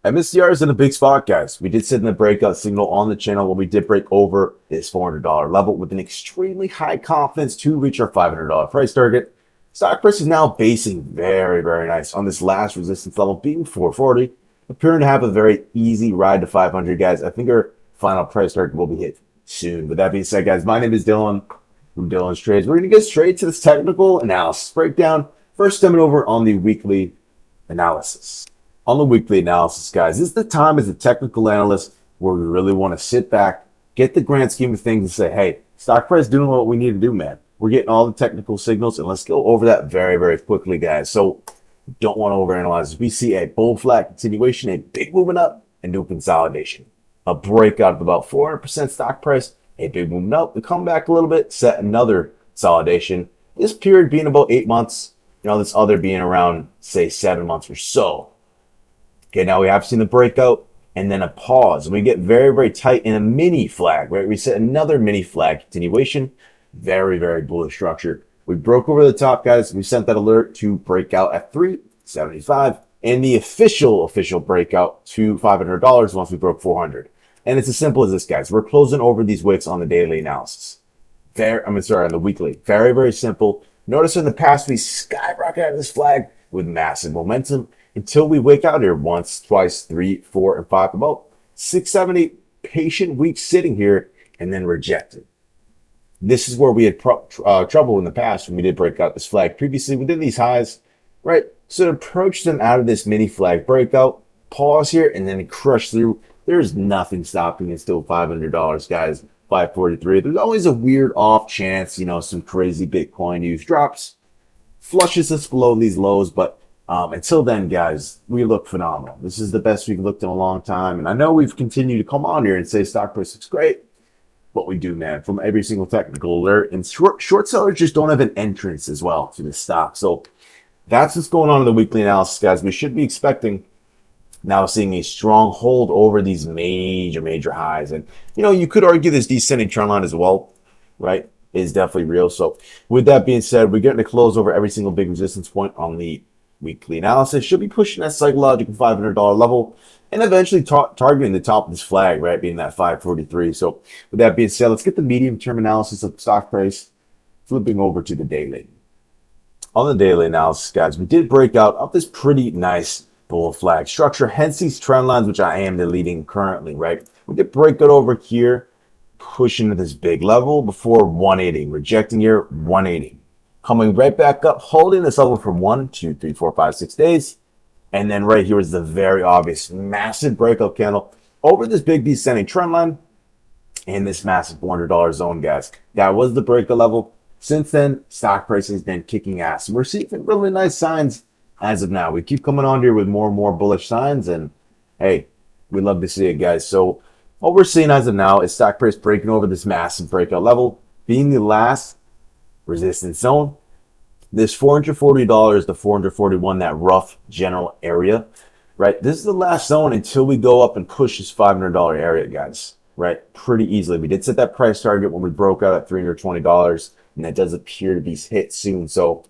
MSDR is in a big spot, guys. We did sit in the breakout signal on the channel where we did break over this $400 level with an extremely high confidence to reach our $500 price target. Stock price is now basing very, very nice on this last resistance level being 440, appearing to have a very easy ride to 500, guys. I think our final price target will be hit soon. With that being said, guys, my name is Dylan from Dylan's Trades. We're going to get straight to this technical analysis breakdown. First, stemming over on the weekly analysis. On the weekly analysis, guys, this is the time as a technical analyst where we really want to sit back, get the grand scheme of things and say, hey, stock price doing what we need to do, man. We're getting all the technical signals, and let's go over that very, very quickly, guys. So don't want to overanalyze. We see a bull flat continuation, a big movement up, and new consolidation. A breakout of about 400% stock price, a big movement up. We come back a little bit, set another consolidation. This period being about 8 months, this other being around, say, 7 months or so. Okay, now we have seen the breakout and then a pause. And we get very, very tight in a mini flag, right? We set another mini flag continuation. Very, very bullish structure. We broke over the top, guys. We sent that alert to breakout at 375 and the official breakout to $500 once we broke 400. And it's as simple as this, guys. We're closing over these wicks on the daily analysis. On the weekly. Very, very simple. Notice in the past, we skyrocketed out of this flag with massive momentum until we wake out here once, twice, 3, 4, and 5, about 6, 7, 8 patient weeks sitting here and then rejected. This is where we had trouble in the past when we did break out this flag previously within these highs, right? So to approach them out of this mini flag breakout, pause here, and then crush through. There's nothing stopping it. Still $500, guys. 543. There's always a weird off chance, some crazy Bitcoin use drops, flushes us below these lows, but until then, guys, we look phenomenal. This is the best we've looked in a long time. And I know we've continued to come on here and say stock price looks great. But we do, man, from every single technical alert. And short sellers just don't have an entrance as well to this stock. So that's what's going on in the weekly analysis, guys. We should be expecting now seeing a strong hold over these major highs. And, you could argue this descending trend line as well, right, is definitely real. So with that being said, we're getting to close over every single big resistance point on the weekly analysis. Should be pushing that psychological $500 level and eventually targeting the top of this flag, right, being that 543. So with that being said, let's get the medium-term analysis of stock price, flipping over to the daily. On the daily analysis, guys, we did break out of this pretty nice bull flag structure, hence these trend lines, which I am deleting currently, right? We did break it over here, pushing to this big level before 180, rejecting here, 180. Coming right back up, holding this level for 1, 2, 3, 4, 5, 6 days. And then right here is the very obvious massive breakout candle over this big descending trend line and this massive $400 zone, guys. That was the breakout level. Since then, stock price has been kicking ass. And we're seeing really nice signs as of now. We keep coming on here with more and more bullish signs. And hey, we love to see it, guys. So what we're seeing as of now is stock price breaking over this massive breakout level, being the last resistance zone. This $440 to 441, that rough general area, right? This is the last zone until we go up and push this $500 area, guys, right? Pretty easily. We did set that price target when we broke out at $320, and that does appear to be hit soon. So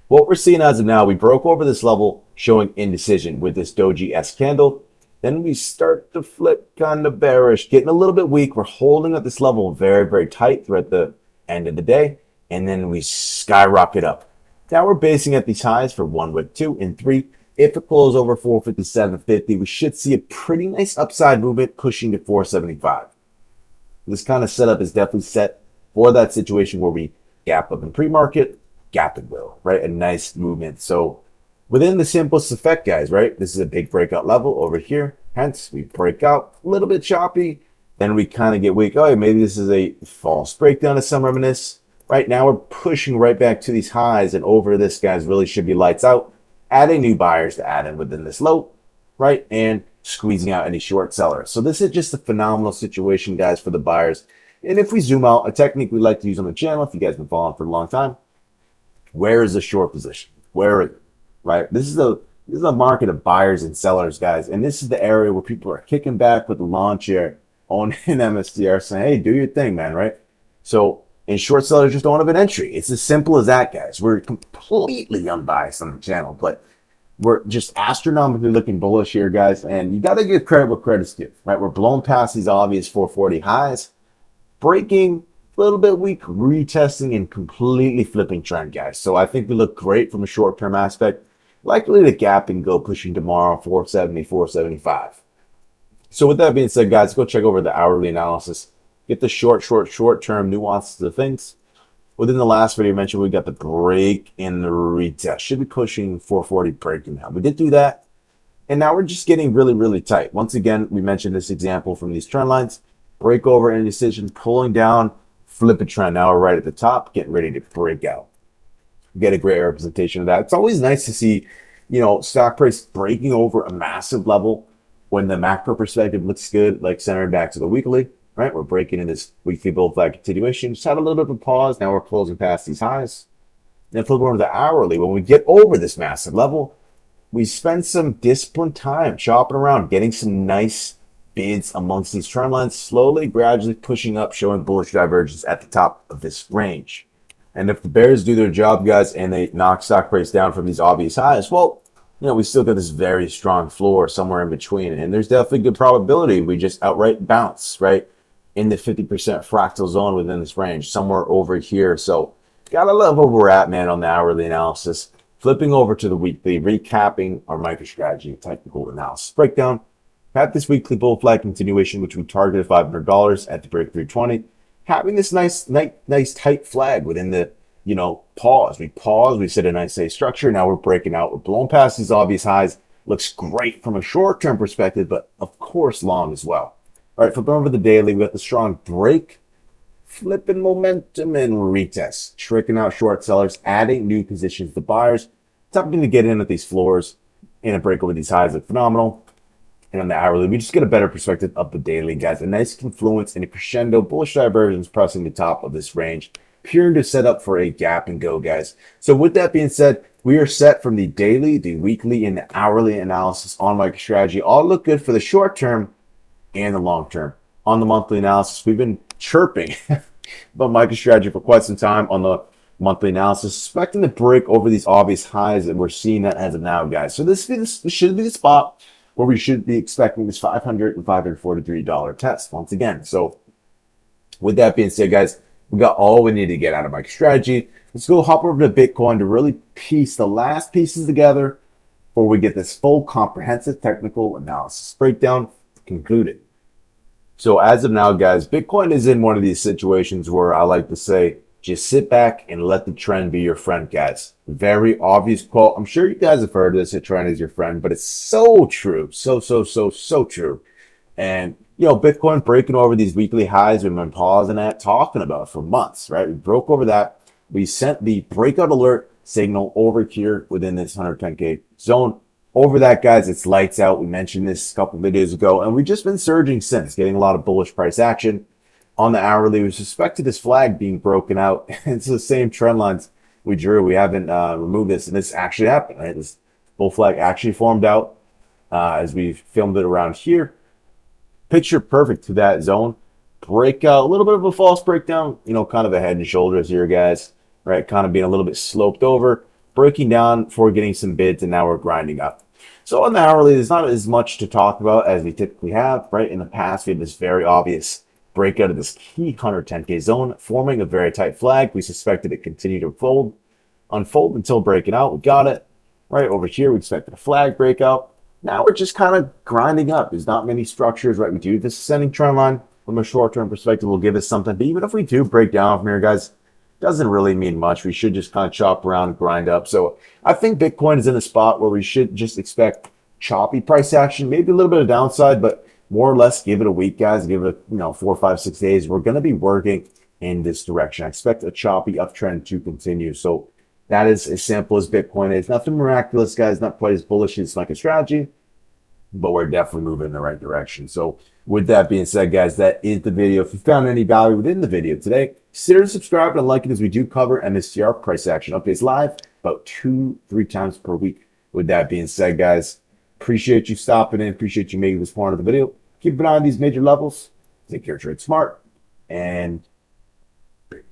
what we're seeing as of now, we broke over this level showing indecision with this doji-esque candle. Then we start to flip kind of bearish, getting a little bit weak. We're holding at this level very, very tight throughout the end of the day. And then we skyrocket up. Now we're basing at these highs for 1 wick, 2, and 3. If it closes over 457.50, we should see a pretty nice upside movement pushing to 475. This kind of setup is definitely set for that situation where we gap up in pre-market, gap and will, right? A nice movement. So within the simplest effect, guys, right? This is a big breakout level over here. Hence, we break out a little bit choppy. Then we kind of get weak. Oh, maybe this is a false breakdown of some reminiscence. Right now, we're pushing right back to these highs, and over this, guys, really should be lights out, adding new buyers to add in within this low, right, and squeezing out any short sellers. So this is just a phenomenal situation, guys, for the buyers. And if we zoom out, a technique we like to use on the channel, if you guys have been following for a long time, where is the short position? Where is it, right? This is a market of buyers and sellers, guys, and this is the area where people are kicking back with the lawn chair on an MSTR saying, hey, do your thing, man, right? So and short sellers just don't have an entry. It's as simple as that, guys. We're completely unbiased on the channel, but We're just astronomically looking bullish here, guys. And you got to give credit where credit's due, right? We're blowing past these obvious 440 highs, breaking a little bit weak, retesting, and completely flipping trend, guys. So I think we look great from a short-term aspect. Likely to gap and go pushing tomorrow, 470, 475. So with that being said, guys, go check over the hourly analysis. Get the short-term nuances of things. Within the last video I mentioned, we got the break in the retest. Should be pushing 440 breaking now. We did do that. And now we're just getting really, really tight. Once again, we mentioned this example from these trend lines. Break over indecision, pulling down, flip a trend. Now we're right at the top, getting ready to break out. Get a great representation of that. It's always nice to see, stock price breaking over a massive level when the macro perspective looks good, like centered back to the weekly. Right, we're breaking in this weekly bull flag continuation. Just had a little bit of a pause. Now we're closing past these highs. Then flip over to the hourly. When we get over this massive level, we spend some disciplined time chopping around, getting some nice bids amongst these trend lines, slowly, gradually pushing up, showing bullish divergence at the top of this range. And if the bears do their job, guys, and they knock stock price down from these obvious highs, well, we still got this very strong floor somewhere in between. And there's definitely good probability we just outright bounce, right? In the 50% fractal zone within this range, somewhere over here. So gotta love where we're at, man, on the hourly analysis. Flipping over to the weekly, recapping our MicroStrategy technical analysis breakdown. Had this weekly bull flag continuation, which we targeted $500 at the break 320. Having this nice tight flag within the pause. We paused, we set a nice A structure. Now we're breaking out. We're blowing past these obvious highs. Looks great from a short-term perspective, but of course long as well. All right, flipping over the daily, we got the strong break, flipping momentum, and retest. Tricking out short sellers, adding new positions to buyers. Something to get in at these floors and a break over these highs look phenomenal. And on the hourly, we just get a better perspective of the daily, guys. A nice confluence and a crescendo, bullish divergence pressing the top of this range, appearing to set up for a gap and go, guys. So with that being said, we are set from the daily, the weekly, and the hourly analysis on MicroStrategy. All look good for the short term and the long term. On the monthly analysis, we've been chirping about MicroStrategy for quite some time on the monthly analysis, expecting to break over these obvious highs, and we're seeing that as of now, guys. So this should be the spot where we should be expecting this $500 and $543 test once again. So with that being said, guys, we got all we need to get out of MicroStrategy. Let's go hop over to Bitcoin to really piece the last pieces together before we get this full comprehensive technical analysis breakdown concluded. So as of now, guys, Bitcoin is in one of these situations where I like to say, just sit back and let the trend be your friend, guys. Very obvious quote. I'm sure you guys have heard of this, a trend is your friend, but it's so true. So true. And, Bitcoin breaking over these weekly highs we've been pausing at, talking about for months, right? We broke over that. We sent the breakout alert signal over here within this 110K zone. Over that, guys, it's lights out. We mentioned this a couple videos ago, and we've just been surging since, getting a lot of bullish price action. On the hourly, we suspected this flag being broken out. It's the same trend lines we drew. We haven't removed this, and this actually happened, right? This bull flag actually formed out as we filmed it around here. Picture perfect to that zone. Breakout, a little bit of a false breakdown, kind of a head and shoulders here, guys, right? Kind of being a little bit sloped over, breaking down before getting some bids, and now we're grinding up. So on the hourly, there's not as much to talk about as we typically have, right? In the past, we had this very obvious breakout of this key 110K zone, forming a very tight flag. We suspected it continued to unfold until breaking out. We got it. Right over here, we expected a flag breakout. Now we're just kind of grinding up. There's not many structures, right? We do this ascending trend line from a short-term perspective will give us something. But even if we do break down from here, guys, doesn't really mean much. We should just kind of chop around and grind up. So I think Bitcoin is in a spot where we should just expect choppy price action, maybe a little bit of downside, but more or less give it a week, guys. Give it 4, 5, 6 days. We're going to be working in this direction. I expect a choppy uptrend to continue. So that is as simple as Bitcoin is. Nothing miraculous, guys. Not quite as bullish as MicroStrategy, but we're definitely moving in the right direction. So with that being said, guys, that is the video. If you found any value within the video today, consider subscribing and liking as we do cover MSTR price action updates live about 2-3 times per week. With that being said, guys, appreciate you stopping in. Appreciate you making this part of the video. Keep an eye on these major levels. Take care, trade smart, and peace.